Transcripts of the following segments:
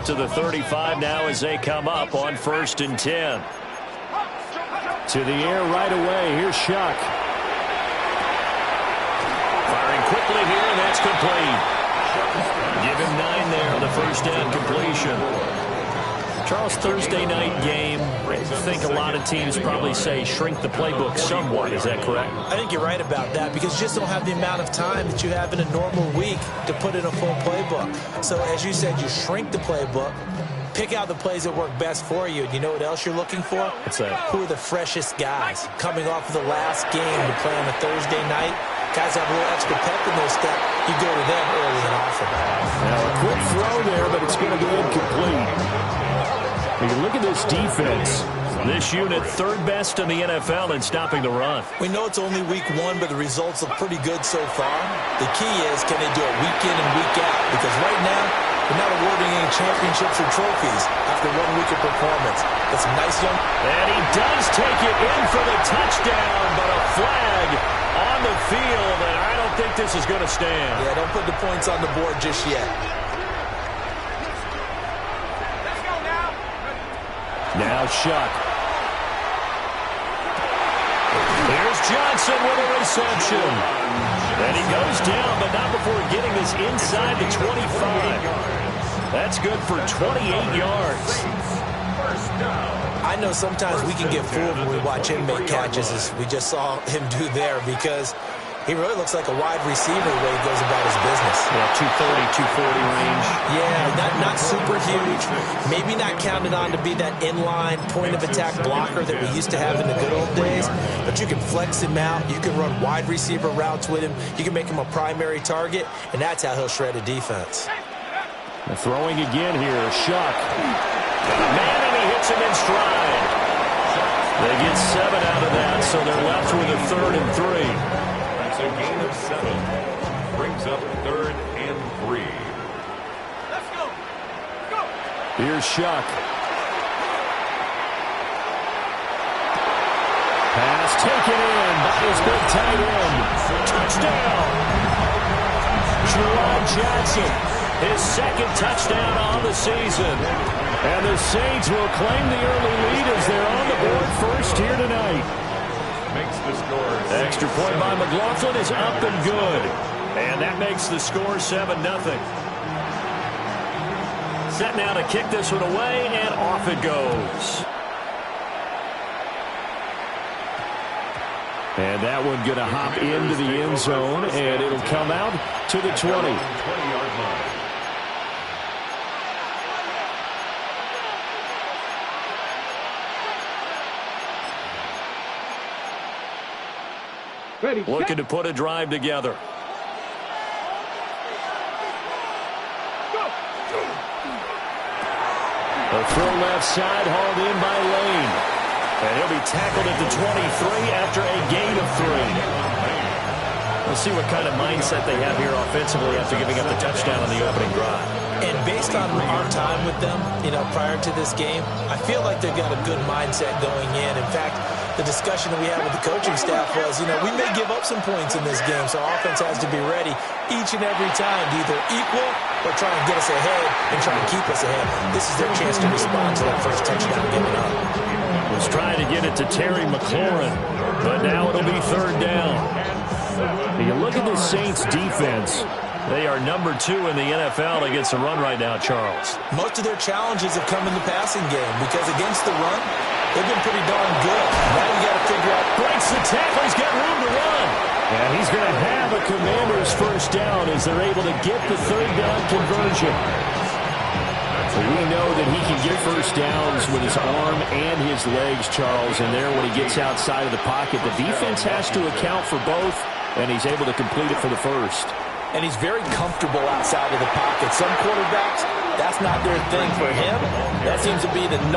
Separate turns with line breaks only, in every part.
out to the 35 now as they come up on 1st and 10. To the air right away. Here's Shuck. Firing quickly here, and that's complete. Give him 9 there on the first down completion. Charles, Thursday night game, I think a lot of teams probably say shrink the playbook somewhat. Is that correct?
I think you're right about that because you just don't have the amount of time that you have in a normal week to put in a full playbook. So as you said, you shrink the playbook, pick out the plays that work best for you. You know what else you're looking for?
What's that?
Who are the freshest guys coming off of the last game to play on a Thursday night? Guys have a little extra pep in their step. You go to them early and often.
Now a quick throw there, but it's going to be incomplete. You look at this defense. This unit, 3rd best in the NFL in stopping the run.
We know it's only week 1, but the results look pretty good so far. The key is, can they do it week in and week out? Because right now, they're not awarding any championships or trophies after 1 week of performance. That's a nice young...
And he does take it in for the touchdown, but a flag on the field, and I don't think this is going to stand.
Yeah, don't put the points on the board just yet.
Now Shuck. Here's Johnson with a reception. And he goes down, but not before getting this inside the 25. That's good for 28 yards.
I know sometimes we can get fooled when we watch him make catches, as we just saw him do there, because he really looks like a wide receiver the way he goes about his business.
Yeah, 230, 240 range.
Yeah, not super huge. Maybe not counted on to be that inline point-of-attack blocker that we used to have in the good old days. But you can flex him out. You can run wide receiver routes with him. You can make him a primary target, and that's how he'll shred a defense.
Throwing again here, Shuck. Man, and he hits him in stride. They get 7 out of that, so they're left with a 3rd and 3.
A gain of 7 brings up 3rd and 3.
Let's go.
Here's Shuck. Pass taken in by his big tight end. Touchdown. Juwan Johnson, his 2nd touchdown on the season. And the Saints will claim the early lead as they're on the board first here tonight.
Makes the score.
Extra point by McLaughlin is up and good. And that makes the score 7-0. Set now to kick this one away, and off it goes. And that one going to hop into the end zone, and it'll come out to the 20.
20-yard line.
Ready,
Looking to put a drive together. A throw left side, hauled in by Lane. And he'll be tackled at the 23 after a gain of 3. We'll see what kind of mindset they have here offensively after giving up the touchdown on the opening drive.
And based on our time with them, prior to this game, I feel like they've got a good mindset going in. In fact, the discussion that we had with the coaching staff was, we may give up some points in this game, so our offense has to be ready each and every time to either equal or try and get us ahead and try and keep us ahead. This is their chance to respond to that first touchdown given up.
Was trying to get it to Terry McLaurin, but now it'll be 3rd down. You look at the Saints defense. They are number 2 in the NFL against the run right now, Charles.
Most of their challenges have come in the passing game because against the run, they've been pretty darn good. Now you got to figure out.
Breaks the tackle. He's got room to run. And he's going to have a Commander's first down as they're able to get the 3rd down conversion. We know that he can get first downs with his arm and his legs, Charles, and there when he gets outside of the pocket, the defense has to account for both, and he's able to complete it for the first.
And he's very comfortable outside of the pocket. Some quarterbacks, that's not their thing. For him, that seems to be the #1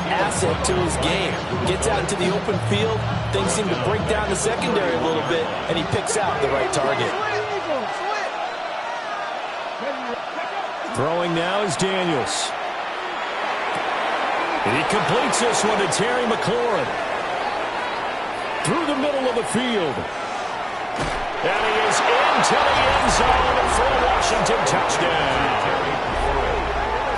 asset to his game. Gets out into the open field, things seem to break down the secondary a little bit, and he picks out the right target.
Throwing now is Daniels. He completes this one to Terry McLaurin. Through the middle of the field. And he is into the end zone for a Washington touchdown.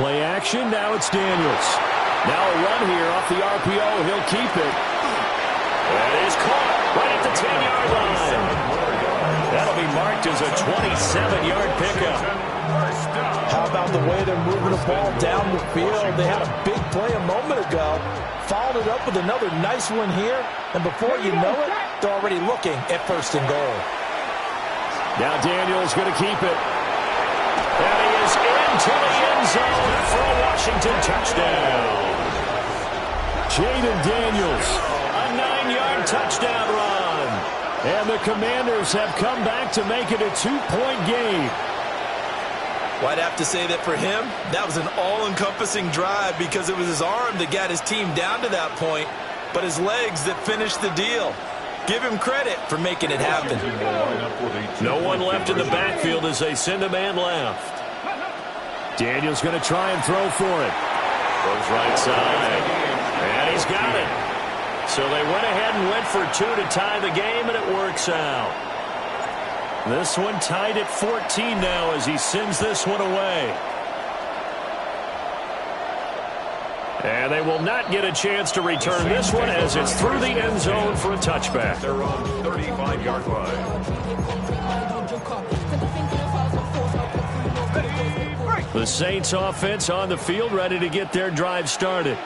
Play action, now it's Daniels. Now a run here off the RPO. He'll keep it. That is caught right at the 10-yard line. That'll be marked as a 27-yard pickup.
How about the way they're moving the ball down the field? They had a big play a moment ago. Followed it up with another nice one here. And before you know it, they're already looking at first and goal.
Now Daniels going to keep it. And he is into the end zone for a Washington touchdown. Jaden Daniels, a 9-yard touchdown run. And the Commanders have come back to make it a 2-point game.
Well, I'd have to say that for him, that was an all-encompassing drive because it was his arm that got his team down to that point, but his legs that finished the deal. Give him credit for making it happen.
No one left in the backfield as they send a man left. Daniels going to try and throw for it. Goes right side. And he's got it. So they went ahead and went for 2 to tie the game, and it works out. This one tied at 14 now as he sends this one away. And they will not get a chance to return this one as it's through the end zone for a touchback.
They're on 35-yard line.
The Saints offense on the field ready to get their drive started.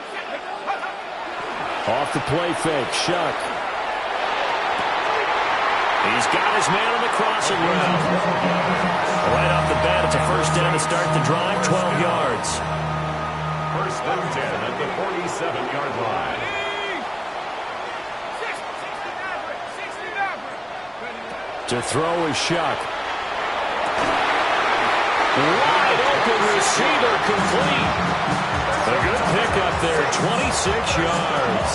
Off the play fake, Shuck. He's got his man on the crossing route. Right off the bat, it's a first down to start the drive, 12 yards.
First and 10 at the 47-yard line.
To throw is Shuck. Wide open receiver complete. A good pickup there, 26 yards.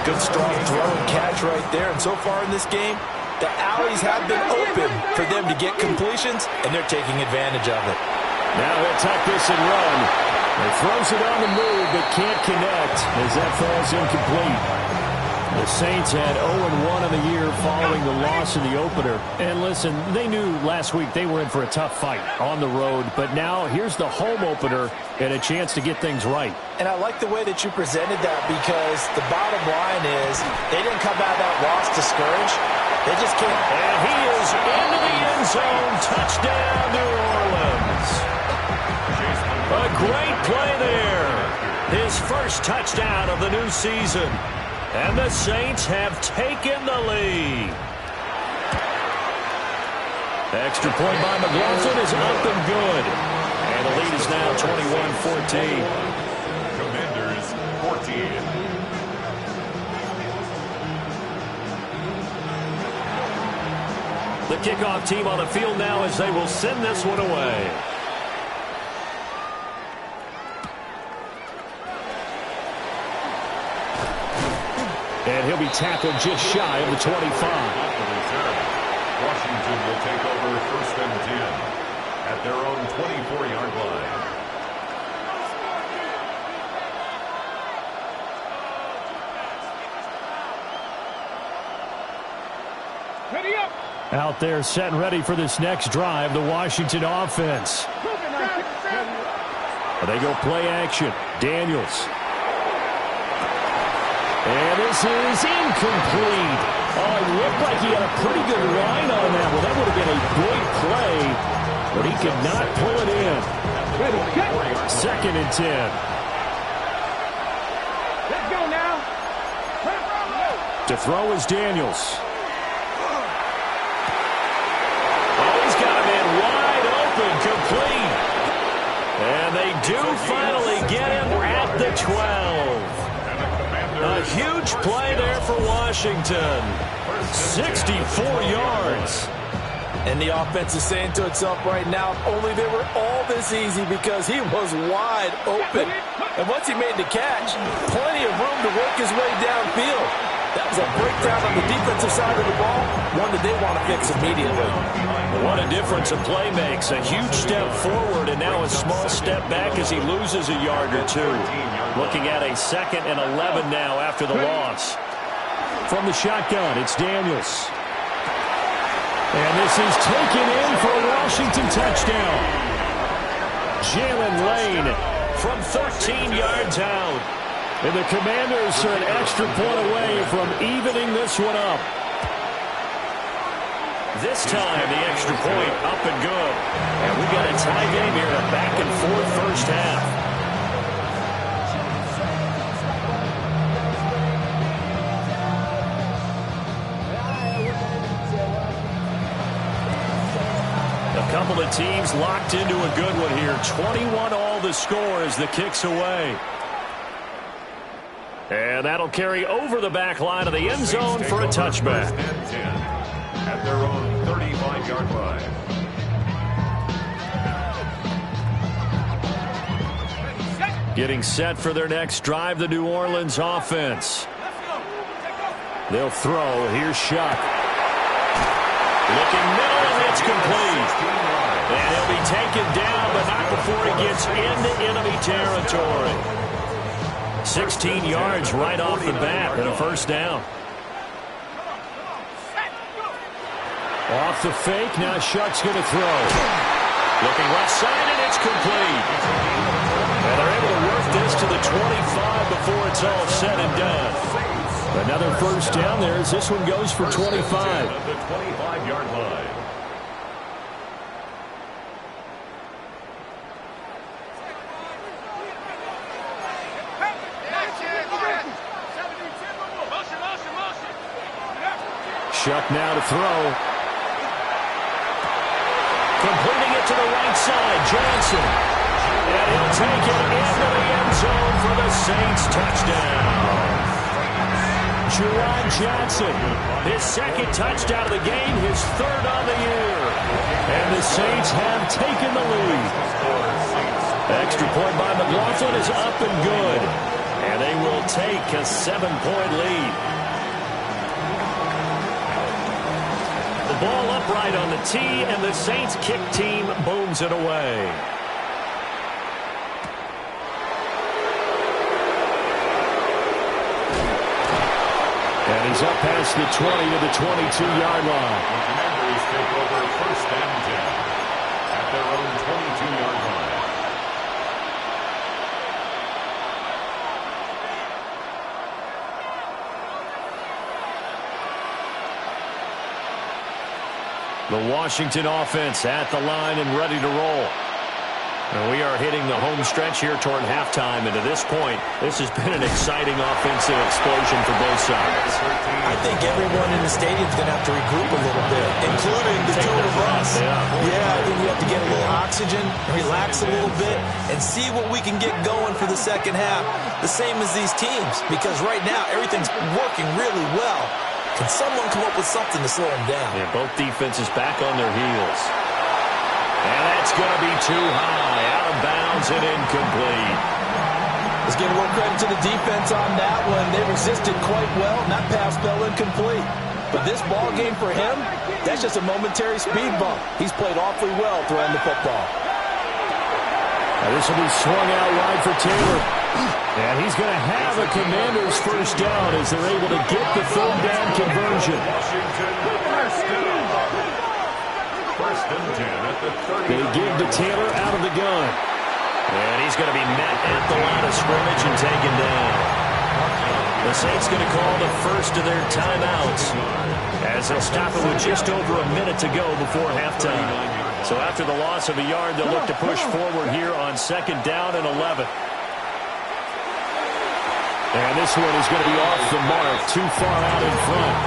Good strong throw and catch right there. And so far in this game, the alleys have been open for them to get completions, and they're taking advantage of it.
Now he'll tuck this and run. He throws it on the move, but can't connect as that falls incomplete. The Saints had 0-1 in the year following the loss in the opener. And listen, they knew last week they were in for a tough fight on the road. But now here's the home opener and a chance to get things right.
And I like the way that you presented that because the bottom line is they didn't come out of that loss discouraged. They just can't.
And he is into the end zone. Touchdown, New Orleans. A great play there. His first touchdown of the new season. And the Saints have taken the lead. Extra point by McLaughlin is up and good. And the lead is now 21-14.
Commanders 14.
The kickoff team on the field now as they will send this one away. And he'll be tackled just shy of the 25.
Washington will take over first and 10 at their own 24-yard line.
Ready up.
Out there set and ready for this next drive, the Washington offense. They go play action. Daniels. And this is incomplete. Oh, it looked like he had a pretty good line on that one. That would have been a big play, but he could not pull it in. Second and 10.
Let's go now.
To throw is Daniels. Oh, he's got a man wide open, complete. And they do finally get him at the 12. A huge play there for Washington. 64 yards.
And the offense is saying to itself right now, if only they were all this easy because he was wide open. And once he made the catch, plenty of room to work his way downfield. That was a breakdown on the defensive side of the ball, one that they want to fix immediately.
What a difference a play makes. A huge step forward and now a small step back as he loses a yard or two. Looking at a 2nd and 11 now after the loss. From the shotgun, it's Daniels. And this is taken in for a Washington touchdown. Jalen Lane from 13 yards out. And the Commanders are an extra point away from evening this one up. This time, the extra point up and good. And we got a tie game here, a back-and-forth first half. A couple of teams locked into a good one here. 21 all the score as the kick's away. And that'll carry over the back line of the end zone for a touchback.
At their own 35-yard line.
Getting set for their next drive, the New Orleans offense. They'll throw. Here's Shuck. Looking middle, and it's complete. And he'll be taken down, but not before he gets into enemy territory. 16 yards right off the bat and a first down. Off the fake, now Shuck's going to throw. Looking left side, and it's complete. And they're able to work this to the 25 before it's all said and done. Another first down there as this one goes for 25.
The 25-yard line.
Shuck now to throw. Completing it to the right side, Johnson. And he'll take it into the end zone for the Saints touchdown. Juwan Johnson, his second touchdown of the game, his third on the year. And the Saints have taken the lead. Extra point by McLaughlin is up and good. And they will take a 7-point lead. The ball upright on the tee, and the Saints kick team booms it away. And he's up past the 20 to the 22-yard line.
The Commanders take over first and 10 at their own 22-yard line.
The Washington offense at the line and ready to roll. And we are hitting the home stretch here toward halftime. And to this point, this has been an exciting offensive explosion for both sides.
I think everyone in the stadium is going to have to regroup a little bit, including the two of us. Yeah, I think we have to get a little oxygen, relax a little bit, and see what we can get going for the second half, the same as these teams. Because right now, everything's working really well. Can someone come up with something to slow them down?
Yeah, both defenses back on their heels. And that's going to be too high, out of bounds and incomplete.
Let's give a little credit to the defense on that one. They resisted quite well, and that pass fell incomplete. But this ball game for him, that's just a momentary speed bump. He's played awfully well throwing the football.
Now this will be swung out wide for Taylor. And he's going to have a Commanders first down as they're able to get the third down conversion.
First and 10 at the 30.
They give to Taylor out of the gun. And he's going to be met at the line of scrimmage and taken down. The Saints going to call the first of their timeouts as they'll stop it with just over a minute to go before halftime. So after the loss of a yard, they'll look to push forward here on second down and 11. And this one is going to be off the mark, too far out in front.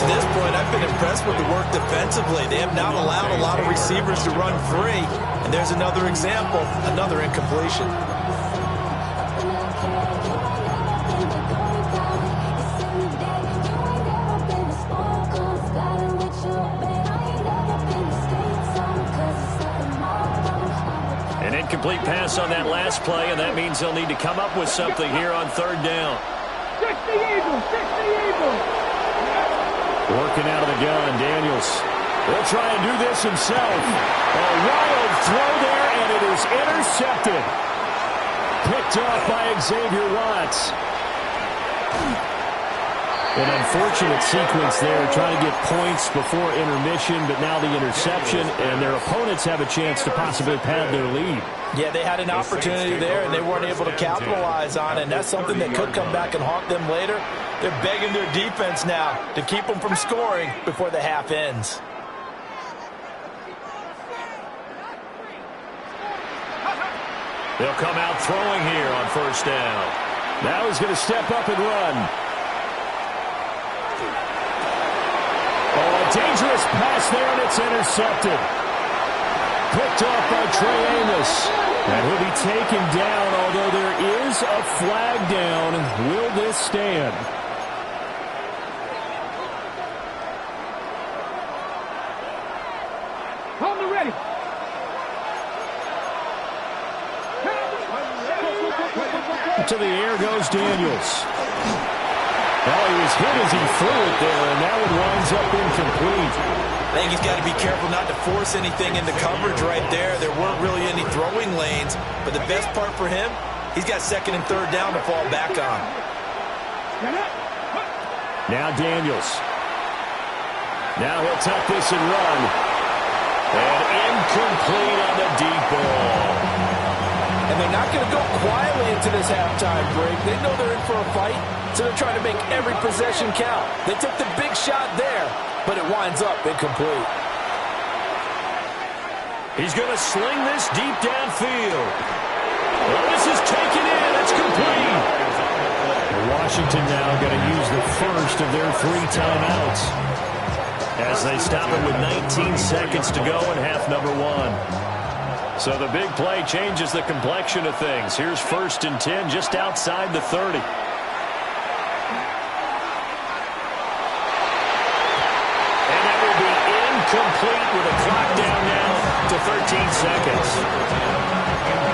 To this point, I've been impressed with the work defensively. They have not allowed a lot of receivers to run free. And there's another example, another incompletion.
An incomplete pass on that last play, and that means they'll need to come up with something here on third down.
Fix the Eagles! Fix the Eagles!
Working out of the gun, Daniels. He'll try and do this himself. A wild throw there, and it is intercepted. Picked off by Xavier Watts. An unfortunate sequence there, trying to get points before intermission, but now the interception, and their opponents have a chance to possibly pad their lead.
Yeah, they had an opportunity there, and they weren't able to capitalize on it, and that's something that could come back and haunt them later. They're begging their defense now to keep them from scoring before the half ends.
They'll come out throwing here on first down. Now he's going to step up and run. Oh, a dangerous pass there, and it's intercepted. Picked off by Trey Amos. And he'll be taken down, although there is a flag down. Will this stand?
Hold the ready.
To the air goes Daniels. Well, he was hit as he threw it there, and that one winds up incomplete.
I think he's got to be careful not to force anything into coverage right there. There weren't really any throwing lanes, but the best part for him, he's got second and third down to fall back on.
Now Daniels. Now he'll tuck this and run. And incomplete on the deep ball.
And they're not going to go quietly into this halftime break. They know they're in for a fight, so they're trying to make every possession count. They took the big shot there, but it winds up incomplete.
He's going to sling this deep downfield. Well, this is taken in. It's complete. Washington now going to use the first of their 3 timeouts as they stop it with 19 seconds to go in half number 1. So the big play changes the complexion of things. Here's 1st and 10 just outside the 30. And that will be incomplete with a clock down now to 13 seconds.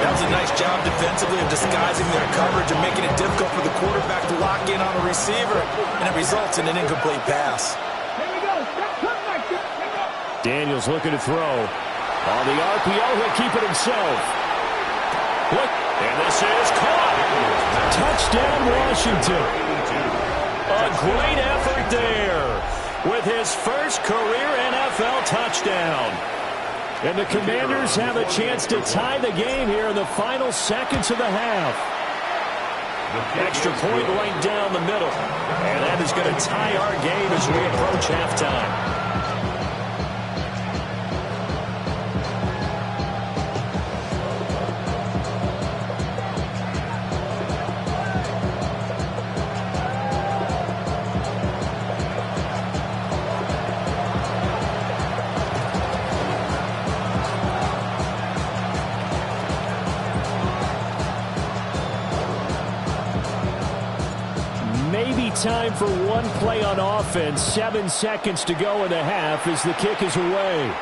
That was a nice job defensively of disguising their coverage and making it difficult for the quarterback to lock in on a receiver, and it results in an incomplete pass.
Daniels looking to throw. On the RPO, he'll keep it himself. Look, and this is caught. Touchdown, Washington. A great effort there with his first career NFL touchdown. And the Commanders have a chance to tie the game here in the final seconds of the half. Extra point right down the middle. And that is going to tie our game as we approach halftime. Time for one play on offense. 7 seconds to go in the half as the kick is away.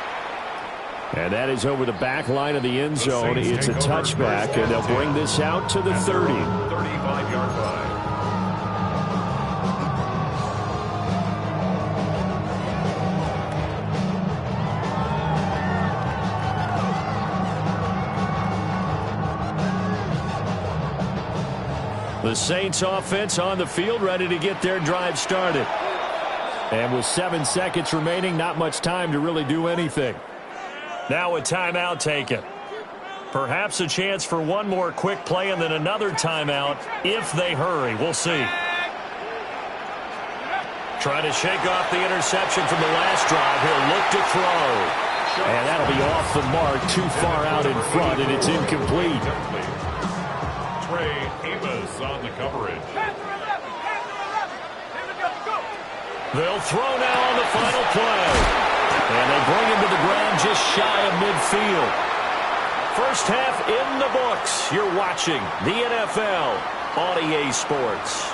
And that is over the back line of the end zone. It's a touchback, and they'll bring this out to the 30.
35-yard line.
The Saints offense on the field, ready to get their drive started. And with 7 seconds remaining, not much time to really do anything. Now a timeout taken. Perhaps a chance for one more quick play and then another timeout if they hurry. We'll see. Trying to shake off the interception from the last drive. He'll look to throw. And that'll be off the mark, too far out in front, and it's incomplete.
Trey Amos on the coverage.
They'll throw now on the final play. And they bring him to the ground just shy of midfield. First half in the books. You're watching the NFL on EA Sports.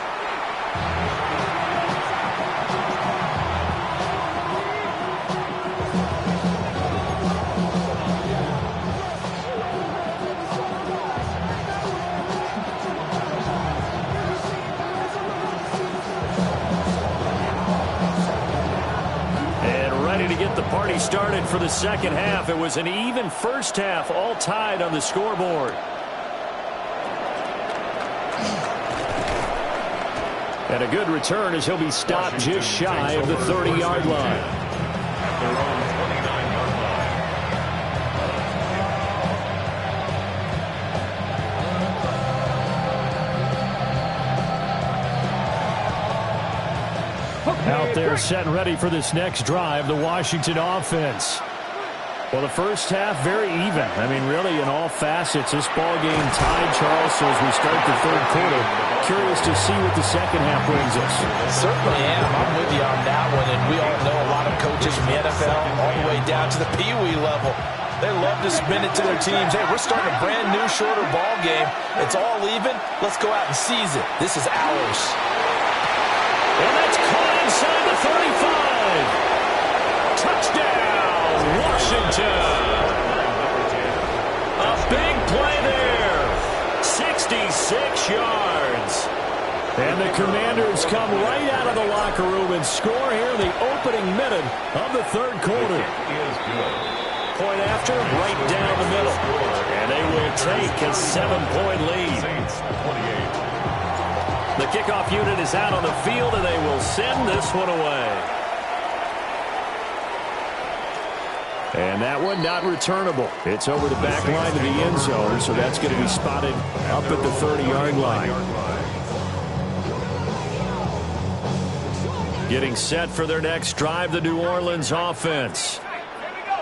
To get the party started for the second half. It was an even first half, all tied on the scoreboard. And a good return as he'll be stopped just shy of the 30-yard line.
At their own 29-yard
line. Out there set and ready for this next drive, the Washington offense. Well, the first half, very even. I mean, really, in all facets, this ball game tied, Charles, so as we start the third quarter. Curious to see what the second half brings us.
Certainly am. I'm with you on that one, and we all know a lot of coaches in the NFL all the way down to the Pee-wee level. They love to spin it to their teams. Hey, we're starting a brand new, shorter ball game. It's all even. Let's go out and seize it. This is ours.
And that's caught inside the 35. Touchdown, Washington. A big play there. 66 yards. And the Commanders come right out of the locker room and score here in the opening minute of the third quarter. Point after, right down the middle. And they will take a 7-point lead. The kickoff unit is out on the field, and they will send this one away. And that one not returnable. It's over the back line to the end zone, so that's going to be spotted up at the 30-yard line. Getting set for their next drive, the New Orleans offense.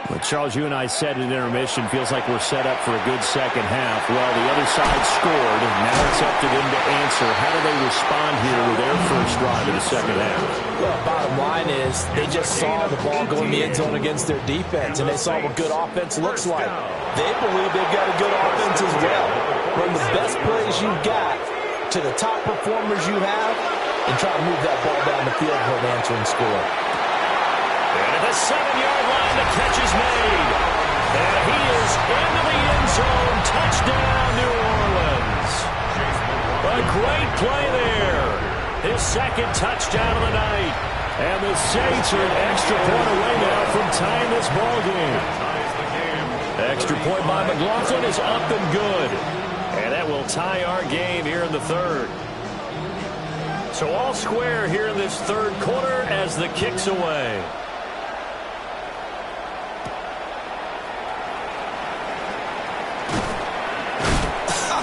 But Charles, you and I said at intermission, feels like we're set up for a good second half. Well, the other side scored, and now it's up to them to answer. How do they respond here with their first drive of the second half?
Well, bottom line is they just saw the ball go in the end zone against their defense, and they saw what good offense looks like. They believe they've got a good offense as well. Run the best plays you've got to the top performers you have, and try to move that ball down the field for an answering score.
And at the 7-yard line, the catch is made. And he is into the end zone. Touchdown, New Orleans. A great play there. His second touchdown of the night. And the Saints are an extra point away now from tying this ball game. Extra point by McLaughlin is up and good. And that will tie our game here in the third. So all square here in this third quarter as the kick's away.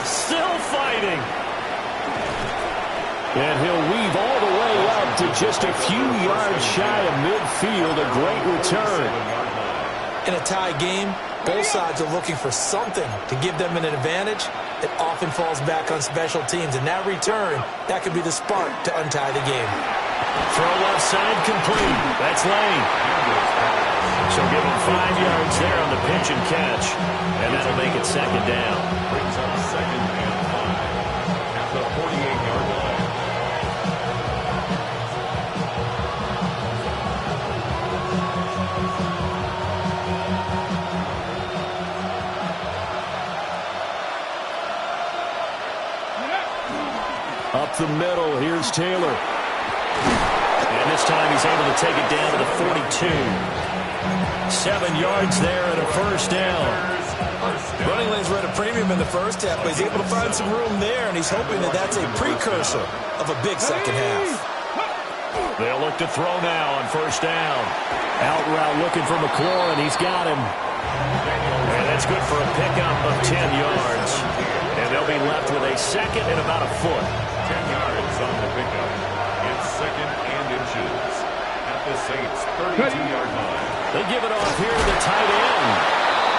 Still fighting. And he'll weave all the way up to just a few yards shy of midfield. A great return.
In a tie game, both sides are looking for something to give them an advantage. It often falls back on special teams. And that return, that could be the spark to untie the game.
Throw left side complete. That's Lane. So give him 5 yards there on the pitch and catch. And that'll make it second down.
Brings up second and 5 at the 48-yard line.
Up the middle, here's Taylor. And this time he's able to take it down to the 42. 7 yards there and a first down.
Running lanes were at a premium in the first half, but he's able to find some room there, and he's hoping that that's a precursor of a big second half.
They'll look to throw now on first down. Out route looking for McLaurin. He's got him. And that's good for a pickup of 10 yards. And they'll be left with a second and about a foot.
10 yards on the pickup. It's second and inches at the Saints' 32-yard line.
They give it off here to the tight end.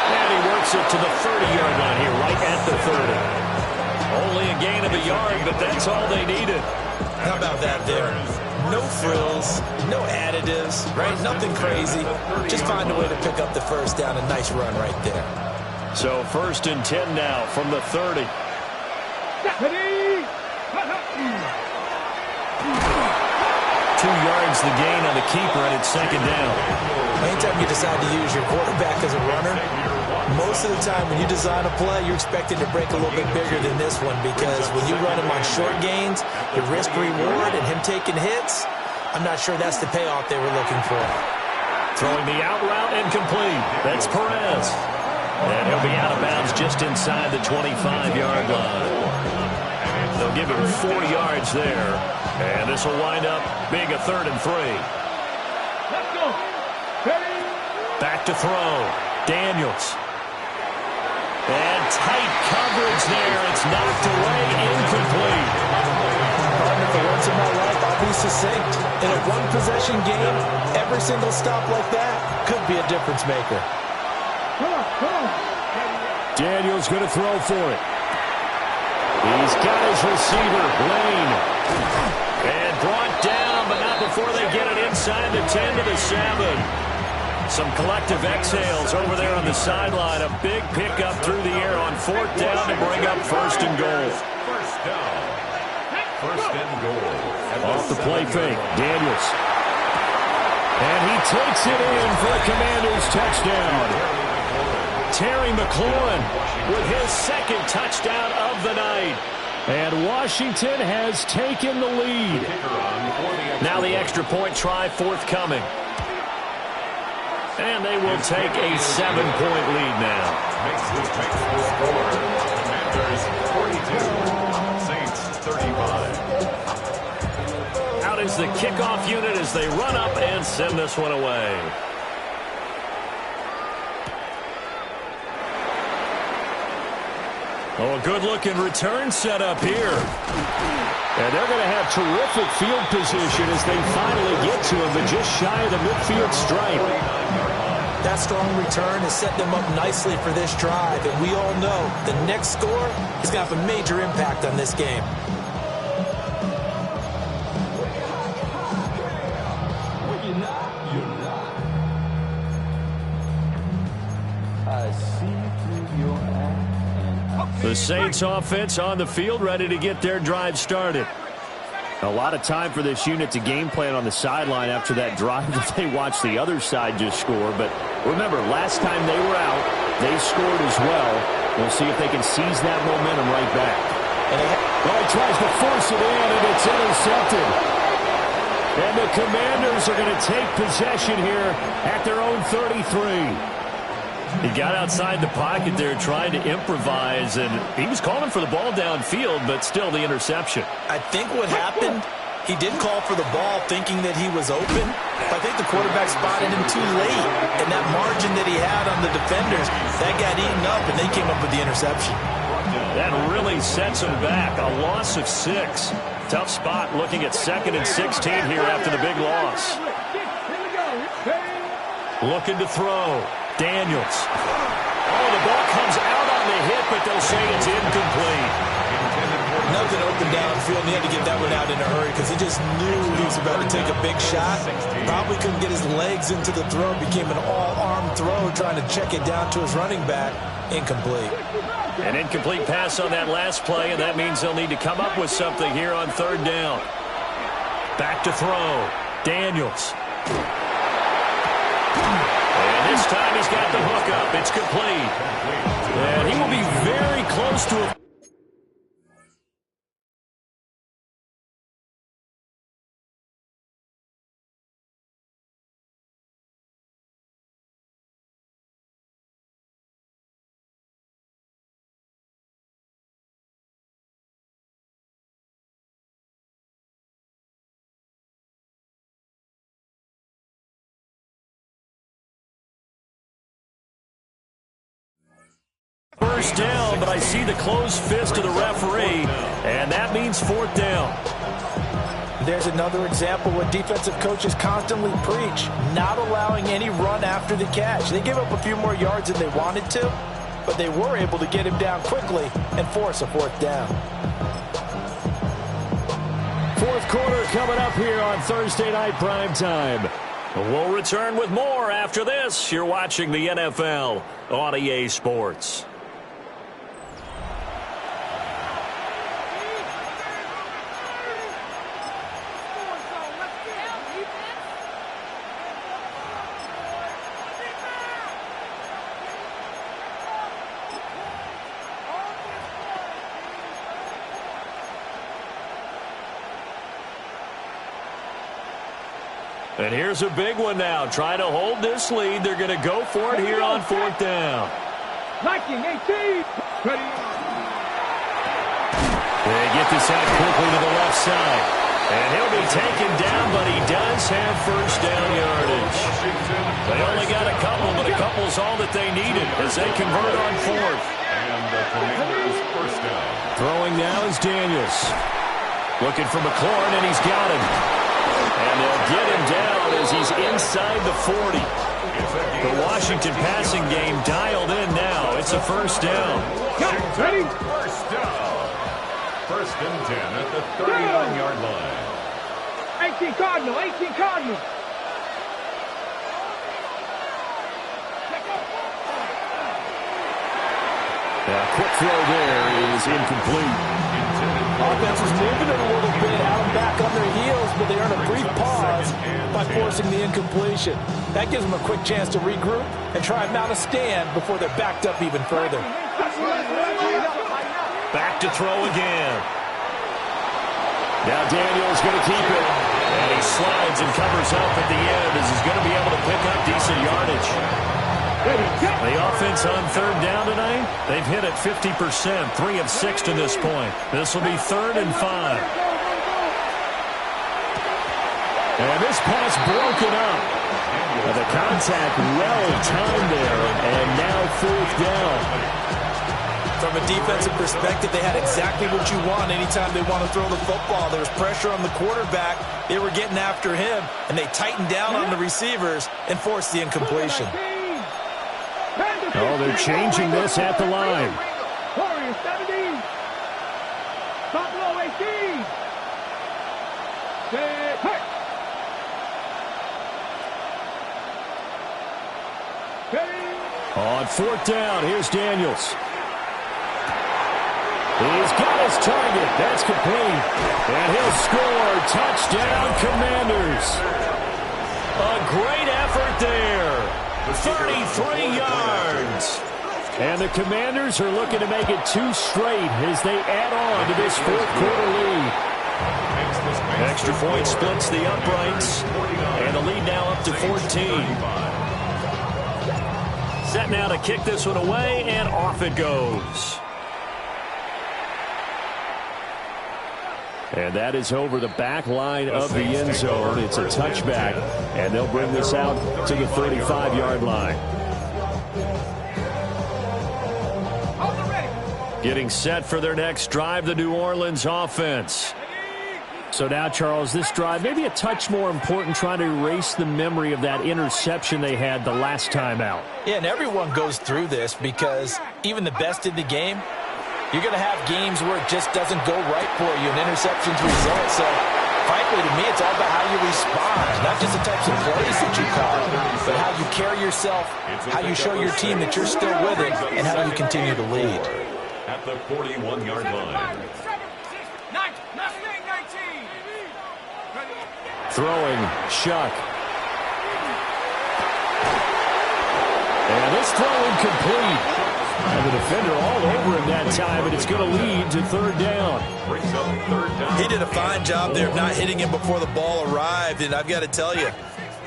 And he works it to the 30-yard line here, right at the 30. Only a gain of a yard, but that's all they needed.
How about that there? No frills, no additives, right? Nothing crazy. Just find a way to pick up the first down. A nice run right there.
So first and 10 now from the 30. 2 yards the gain on the keeper, and it's second down.
Anytime you decide to use your quarterback as a runner, most of the time when you design a play, you're expected to break a little bit bigger than this one, because when you run him on short gains, the risk-reward and him taking hits, I'm not sure that's the payoff they were looking for.
Throwing the out route incomplete. That's Perez. And he'll be out of bounds just inside the 25-yard line. They'll give him 4 yards there. And this will wind up being a 3rd and 3.
Let's go. Ready?
Back to throw. Daniels. And tight coverage there. It's knocked away, incomplete.
For once in my life, I'll be succinct. In a one-possession game, every single stop like that could be a difference maker.
Come on.
Daniels going to throw for it. He's got his receiver, Lane. And brought down, but not before they get it inside the 10 to the 7. Some collective exhales over there on the sideline. A big pickup through the air on 4th down to bring up 1st and goal.
First down. 1st and goal.
Off the play fake, Daniels. And he takes it in for a Commanders touchdown. Terry McLaurin with his 2nd touchdown of the night. And Washington has taken the lead. Now the extra point try forthcoming. And they will take a 7-point lead now.
Makes the score. Commanders 42. Saints 35.
Out is the kickoff unit as they run up and send this one away. Oh, a good-looking return set up here. And they're going to have terrific field position as they finally get to him, but just shy of the midfield stripe.
That strong return has set them up nicely for this drive, and we all know the next score is going to have a major impact on this game.
I see through your eyes.
The Saints offense on the field, ready to get their drive started. A lot of time for this unit to game plan on the sideline after that drive that they watched the other side just score. But remember, last time they were out, they scored as well. We'll see if they can seize that momentum right back. Well, he tries to force it in, and it's intercepted. And the Commanders are going to take possession here at their own 33. He got outside the pocket there trying to improvise, and he was calling for the ball downfield, but still the interception.
I think what happened, he did call for the ball thinking that he was open. I think the quarterback spotted him too late, and that margin that he had on the defenders, that got eaten up, and they came up with the interception.
That really sets him back. A loss of 6. Tough spot looking at 2nd and 16 here after the big loss. Looking to throw. Daniels. Oh, the ball comes out on the hit, but they'll say it's incomplete.
Nothing open downfield, and he had to get that one out in a hurry because he just knew he was about to take a big shot. Probably couldn't get his legs into the throw. Became an all-arm throw, trying to check it down to his running back. Incomplete.
An incomplete pass on that last play, and that means they'll need to come up with something here on 3rd down. Back to throw. Daniels. And this time he's got the hook up. It's complete. And he will be very close to it. First down, but I see the closed fist of the referee, and that means 4th down.
There's another example where defensive coaches constantly preach, not allowing any run after the catch. They gave up a few more yards than they wanted to, but they were able to get him down quickly and force a 4th down.
4th quarter coming up here on Thursday Night Primetime. We'll return with more after this. You're watching the NFL on EA Sports. And here's a big one now. Trying to hold this lead. They're going to go for it here on 4th down.
Liking 18. Ready.
They get this out quickly to the left side. And he'll be taken down, but he does have first down yardage. They only got a couple, but a couple's all that they needed as they convert on fourth.
And the Commanders first down.
Throwing now is Daniels. Looking for McLaurin, and he's got him. And they'll get him down as he's inside the 40. The Washington passing game dialed in now. It's a first down.
Ready? First down. First and 10 at the 31-yard line.
18 Cardinal, 18 Cardinal.
Quick throw there is incomplete.
Offense was moving it a little bit, out and back on their heels, but they earn a brief pause by forcing the incompletion. That gives them a quick chance to regroup and try and mount a stand before they're backed up even further.
Back to throw again. Now Daniels going to keep it. And he slides and covers up at the end as he's going to be able to pick up decent yardage. The offense on third down tonight, they've hit it 50%, 3 of 6 to this point. This will be 3rd and 5. And this pass broken up. The contact well timed there, and now 4th down.
From a defensive perspective, they had exactly what you want anytime they want to throw the football. There was pressure on the quarterback. They were getting after him, and they tightened down on the receivers and forced the incompletion.
Oh, they're changing this at the line.
Warriors 17. Buffalo 18. Hey.
On 4th down, here's Daniels. He's got his target. That's complete. And he'll score. Touchdown, Commanders. A great effort there. 33 yards. And the Commanders are looking to make it 2 straight as they add on to this 4th quarter lead. Extra point splits the uprights. And the lead now up to 14. Set now to kick this one away, and off it goes. And that is over the back line of the end zone. It's a touchback, and they'll bring this out to the 35-yard line. Getting set for their next drive, the New Orleans offense. So now, Charles, this drive maybe a touch more important, trying to erase the memory of that interception they had the last time out.
Yeah, and everyone goes through this because even the best in the game, you're going to have games where it just doesn't go right for you, and interceptions result. So, frankly, to me, it's all about how you respond, not just the types of plays that you call, but how you carry yourself, how you show your team that you're still with it, and how you continue to lead.
At the 41-yard line.
Throwing, Shuck. And this throw incomplete. And the defender all over him that time, and it's going to lead to 3rd down.
He did a fine job there of not hitting him before the ball arrived, and I've got to tell you,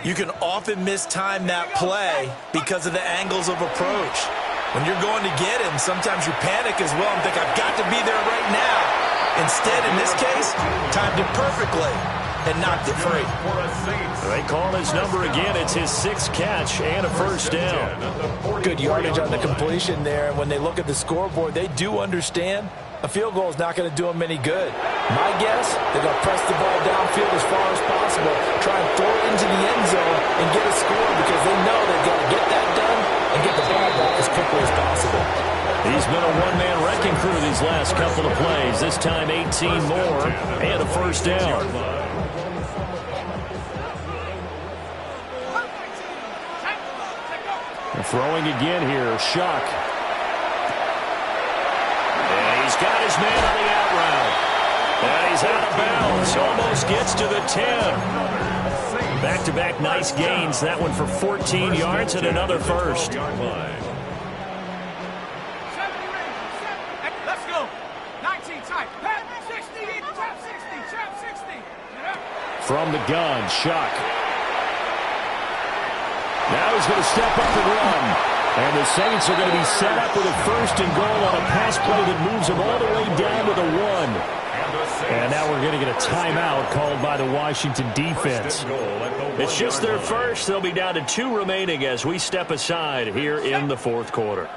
you can often mistime that play because of the angles of approach. When you're going to get him, sometimes you panic as well and think, I've got to be there right now. Instead, in this case, timed it perfectly and knocked it free.
They call his number again. It's his 6th catch and a first down.
Good yardage on the completion there. And when they look at the scoreboard, they do understand a field goal is not going to do them any good. My guess, they're going to press the ball downfield as far as possible, try and throw it into the end zone and get a score because they know they've got to get that done and get the ball back as quickly as possible.
He's been a one-man wrecking crew these last couple of plays. This time 18 more and a first down. Throwing again here, Shuck. And he's got his man on the out route. And he's out of bounds. Almost gets to the 10. Back-to-back nice gains. That one for 14 yards and another first.
Let's go. 19 tight. 60, trap 60, trap 60.
From the gun, Shuck. Now he's going to step up and run. And the Saints are going to be set up with a first and goal on a pass play that moves them all the way down to the 1. And now we're going to get a timeout called by the Washington defense. It's just their first. They'll be down to 2 remaining as we step aside here in the fourth quarter.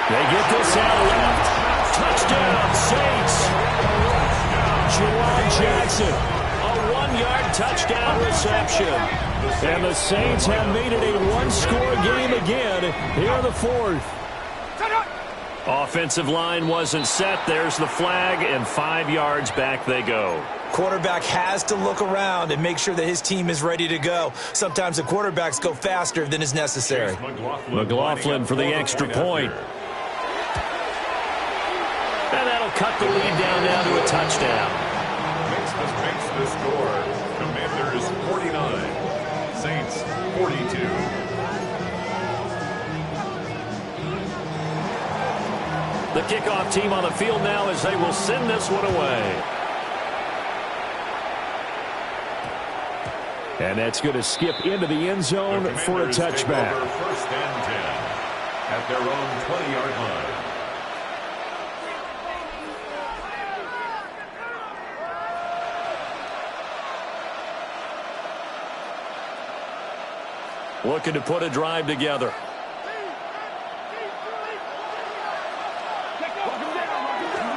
They get this out left. Touchdown, Saints. Juwan Jackson, a 1-yard touchdown reception. And the Saints have made it a 1-score game again here in the fourth. Offensive line wasn't set. There's the flag, and 5 yards back they go.
Quarterback has to look around and make sure that his team is ready to go. Sometimes the quarterbacks go faster than is necessary.
McLaughlin for the extra point. And that'll cut the lead down now to a touchdown.
Makes the score. Commanders 49. Saints 42.
The kickoff team on the field now as they will send this one away. And that's going to skip into the end zone for a touchback.
First and 10 at their own 20-yard line.
Looking to put a drive together.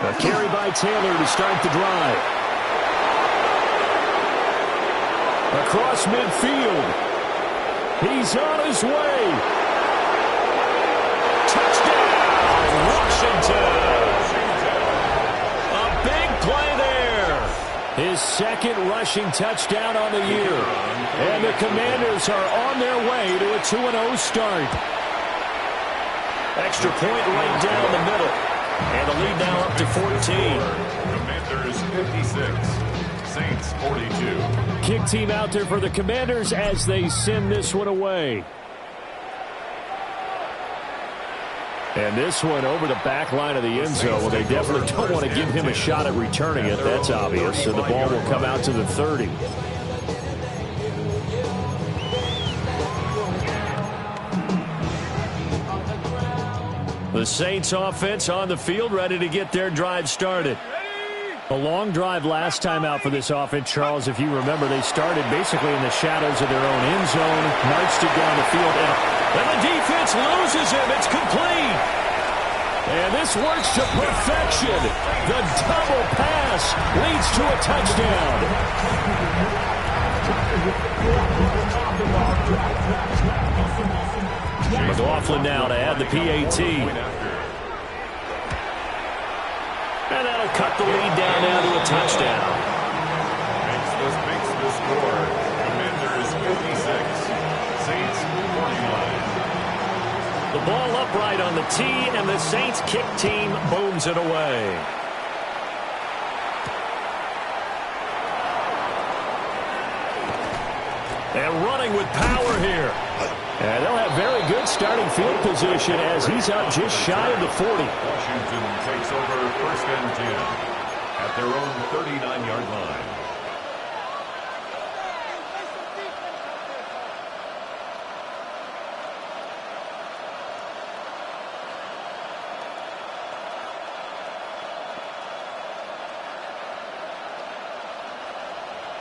A carry by Taylor to start the drive. Across midfield. He's on his way. Touchdown, Washington. A big play there. His second rushing touchdown on the year. And the Commanders are on their way to a 2-0 start. Extra point right down the middle. And the lead now up to 14.
Commanders 56. Saints 42.
Kick team out there for the Commanders as they send this one away. And this one over the back line of the end zone. Well, they definitely don't want to give him a shot at returning it. That's obvious. So the ball will come out to the 30. The Saints offense on the field, ready to get their drive started. A long drive last time out for this offense, Charles. If you remember, they started basically in the shadows of their own end zone, marched it down the field, and the defense loses him. It's complete. And this works to perfection. The double pass leads to a touchdown. McLaughlin now to add the PAT. And that'll cut the lead down now to a touchdown.
Makes the score. Commanders 56. Saints 49.
The ball upright on the tee, and the Saints kick team booms it away. And running with power here. And they'll have very good starting field position as he's out just shy of the 40.
Washington takes over first and 10 at their own 39-yard line.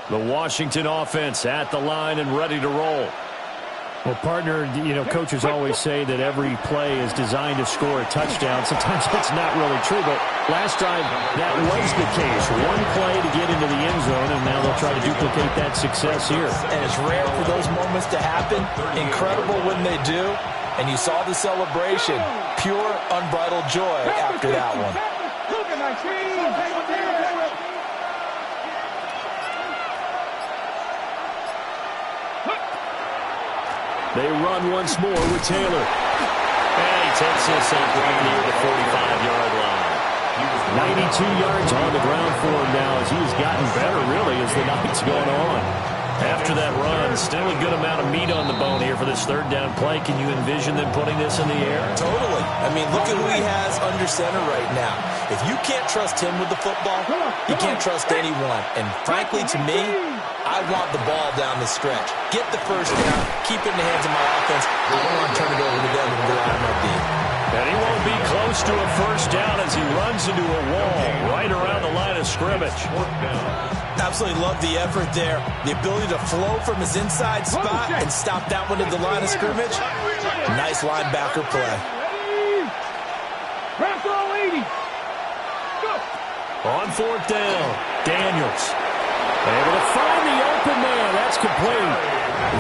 The Washington offense at the line and ready to roll. Well, partner, coaches always say that every play is designed to score a touchdown. Sometimes that's not really true, but last drive, that was the case. One play to get into the end zone, and now they'll try to duplicate that success here.
And it's rare for those moments to happen. Incredible when they do. And you saw the celebration. Pure, unbridled joy after that one.
They run once more with Taylor. And he takes this up right near the 45-yard line. 92 yards on the ground for him now as he has gotten better, really, as the night's going on. After that run, still a good amount of meat on the bone here for this third down play. Can you envision them putting this in the air?
Totally. I mean, look at who he has under center right now. If you can't trust him with the football, you can't trust anyone. And frankly, to me, I want the ball down the stretch. Get the first down, keep it in the hands of my offense. I don't want to turn it over to them and rely on my D.
And he won't be close to a first down as he runs into a wall right around the line of scrimmage.
Absolutely love the effort there. The ability to flow from his inside spot and stop that one at the line of scrimmage. Nice linebacker play.
On fourth down, Daniels able to find the open man. That's complete.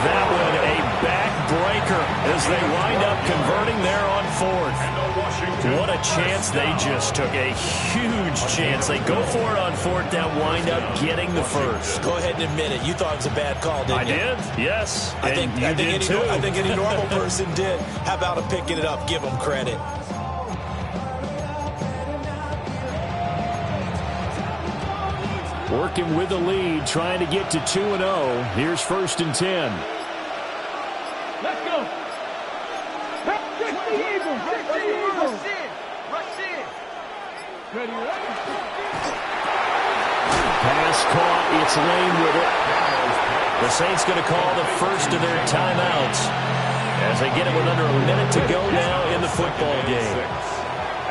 That one a backbreaker as they wind up converting there on fourth. What a chance they just took. A huge chance. They go for it on fourth down, wind up getting the first.
Go ahead and admit it. You thought it was a bad call, didn't you?
I did, yes.
I think any normal person did. How about him picking it up? Give him credit.
Working with the lead, trying to get to 2-0. Here's 1st and 10.
Let's go. Rush the Eagles. Rush in. Ready.
Pass caught. It's Lane with it. The Saints going to call the first of their timeouts as they get it with under a minute to go now in the football game.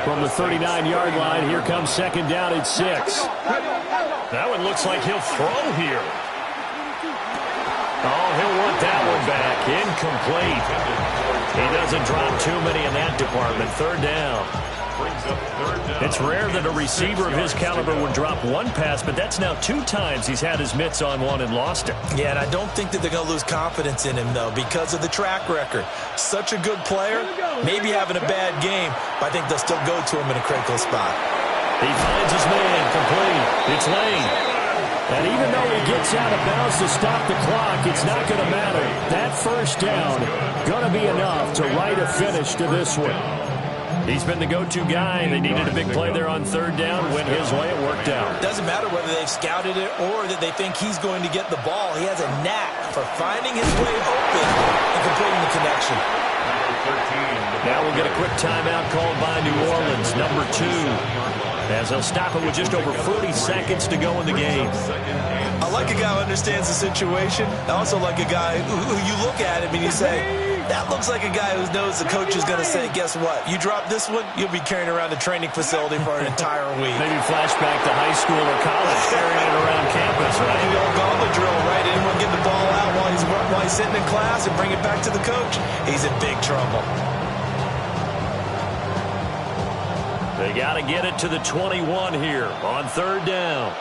From the 39-yard line, here comes 2nd down at 6. That one looks like he'll throw here. Oh, he'll want that one back. Incomplete. He doesn't drop too many in that department. 3rd down. It's rare that a receiver of his caliber would drop one pass, but that's now 2 times he's had his mitts on one and lost it.
Yeah, and I don't think that they're going to lose confidence in him, though, because of the track record. Such a good player, maybe having a bad game, but I think they'll still go to him in a critical spot.
He finds his man, complete. It's Lane. And even though he gets out of bounds to stop the clock, it's not going to matter. That first down going to be enough to write a finish to this one. He's been the go-to guy. They needed a big play there on 3rd down. Went his way. It worked out.
Doesn't matter whether they've scouted it or that they think he's going to get the ball. He has a knack for finding his way open and completing the connection.
Now we'll get a quick timeout called by New Orleans, number 2. As they'll stop it with just over 40 seconds to go in the game.
I like a guy who understands the situation. I also like a guy who you look at him and you say, that looks like a guy who knows the coach is going to say, guess what? You drop this one, you'll be carrying around the training facility for an entire week.
Maybe flashback to high school or college, carrying it around campus, right?
The old gauntlet drill, right? Anyone get the ball out while he's sitting in class and bring it back to the coach? He's in big trouble.
They got to get it to the 21 here on 3rd down.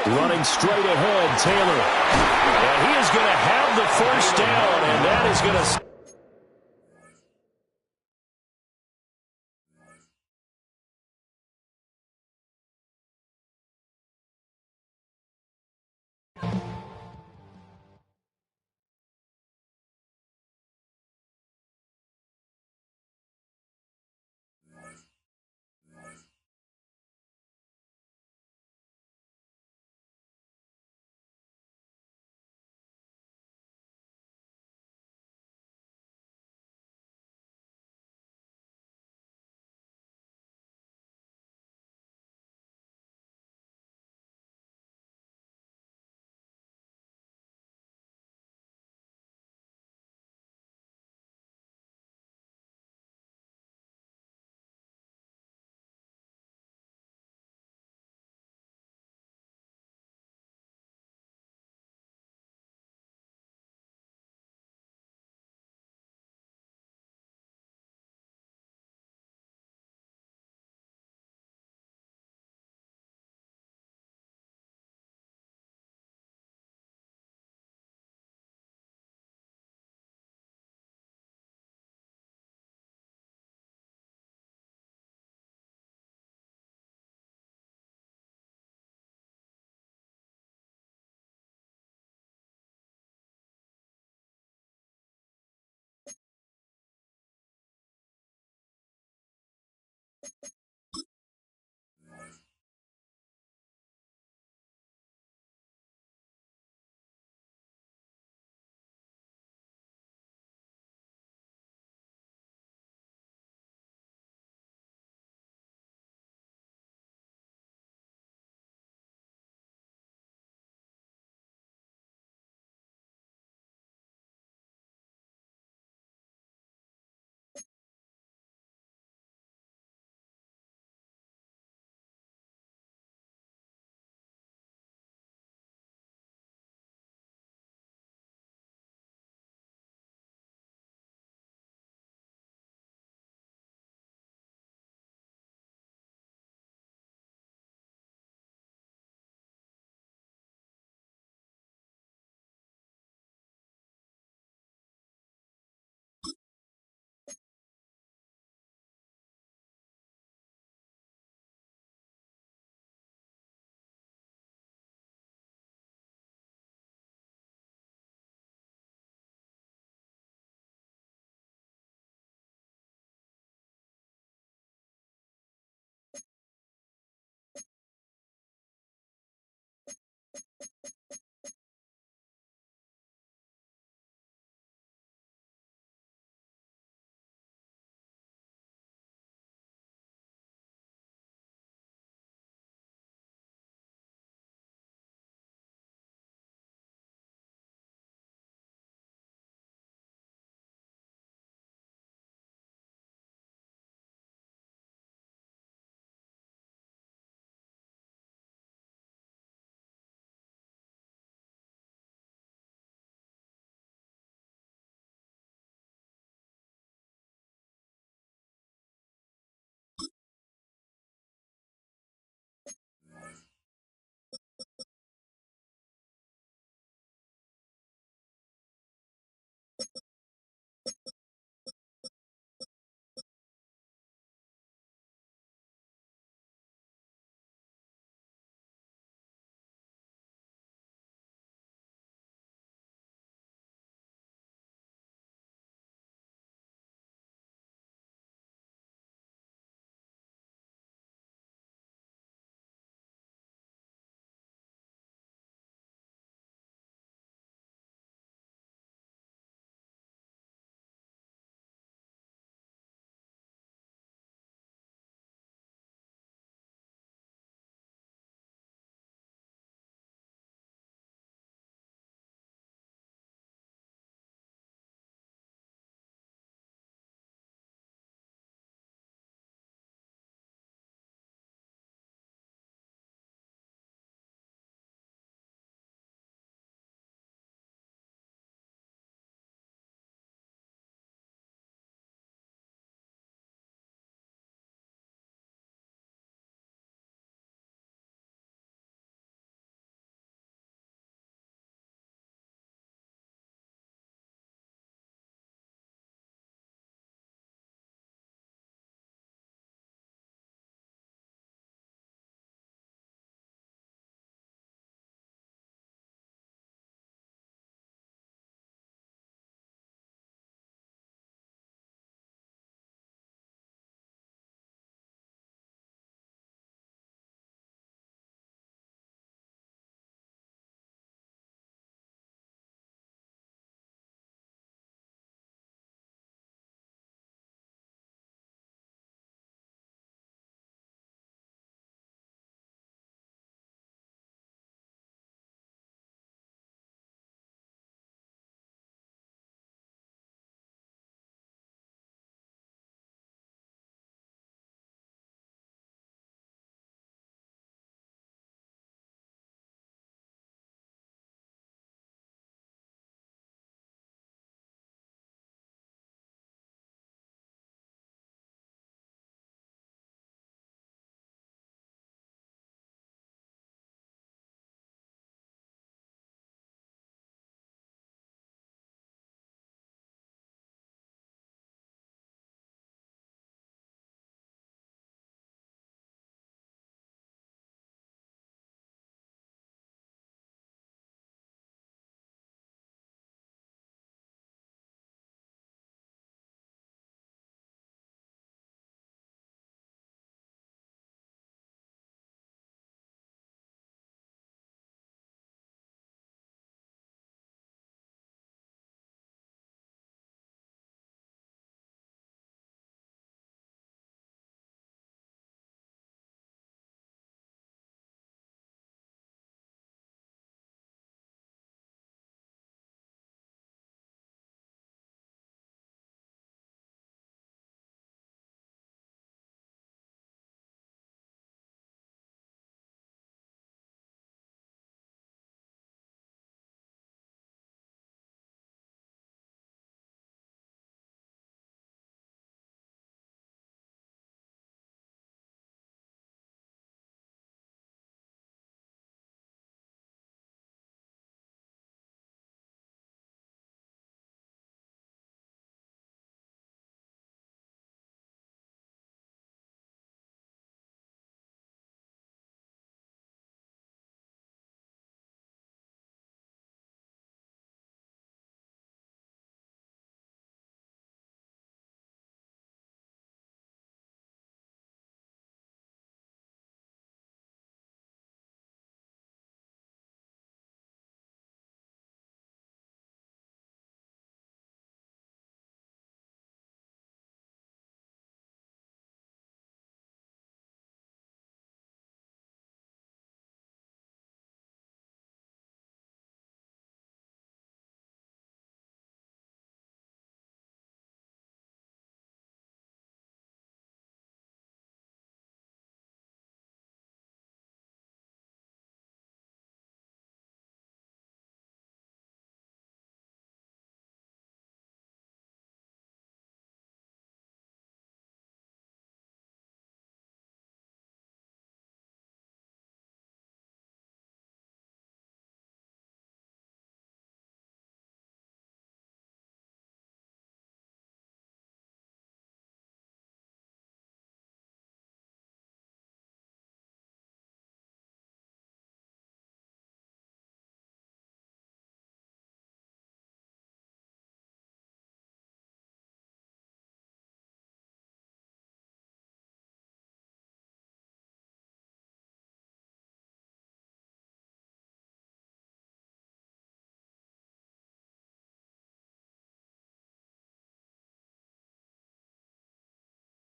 Running straight ahead, Taylor. And he is going to have the first down, and that is going to...